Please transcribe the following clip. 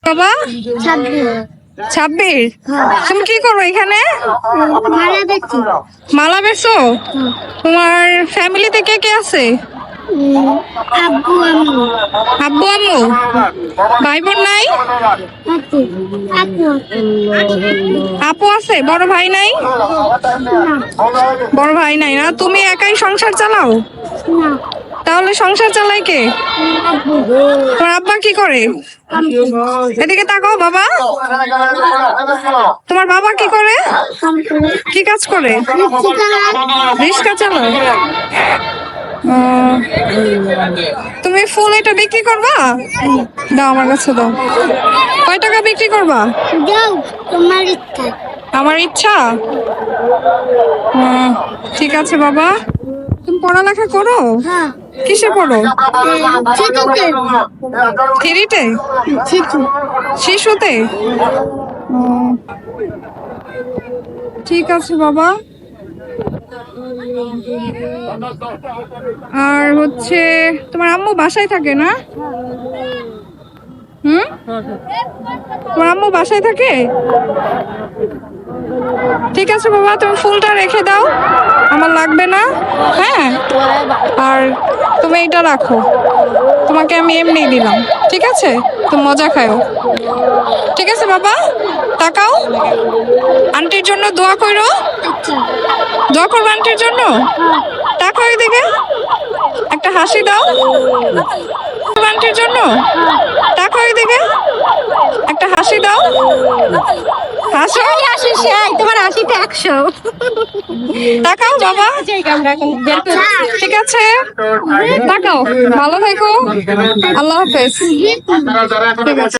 বাবা 26। তুমি কি করো এখানে? মালা বেচো? তোমার ফ্যামিলিতে কে কে আছে? আব্বু আম্মু আব্বু আম্মু? ভাই বোন নাই? আপু আছে, বড় ভাই নাই? বড় ভাই নাই না? তুমি একাই সংসার চালাও? তাহলে সংসার চালায় কে? তোমার আব্বা কি করে? এদিকে তাকাও বাবা। তোমার বাবা কি করে? কি কাজ করে? রিক্সা চালায়। তুমি ফুল এটা বিক্রি করবা? দাও আমার কাছে দাও। কয় টাকা বিক্রি করবা? তোমার ইচ্ছা। আমার ইচ্ছা? ঠিক আছে বাবা। তুমি পড়ালেখা করো? কিসে পড়ো? থ্রিতে? শিশুতে? ঠিক আছে বাবা। আর হচ্ছে তোমার আম্মু বাসায় থাকে না? তোমার আম্মু বাসায় থাকে? ঠিক আছে বাবা, তুমি ফুলটা রেখে দাও, আমার লাগবে না। হ্যাঁ, আর তুমি এটা রাখো, তোমাকে আমি এমনি দিলাম। ঠিক আছে, তুমি মজা খাও। ঠিক আছে বাবা, তাকাও। আন্টির জন্য দোয়া করো। দোয়া করবো আন্টির জন্য। তাকাও এদিকে, একটা হাসি দাও আন্টির জন্য। তাকাও এদিকে, একটা হাসি দাও। হাসো। তোমার হাসিতে 100। তাকাও বাবা। ঠিক আছে, তাকাও। ভালো থেকো। আল্লাহ হাফেজ। ঠিক আছে।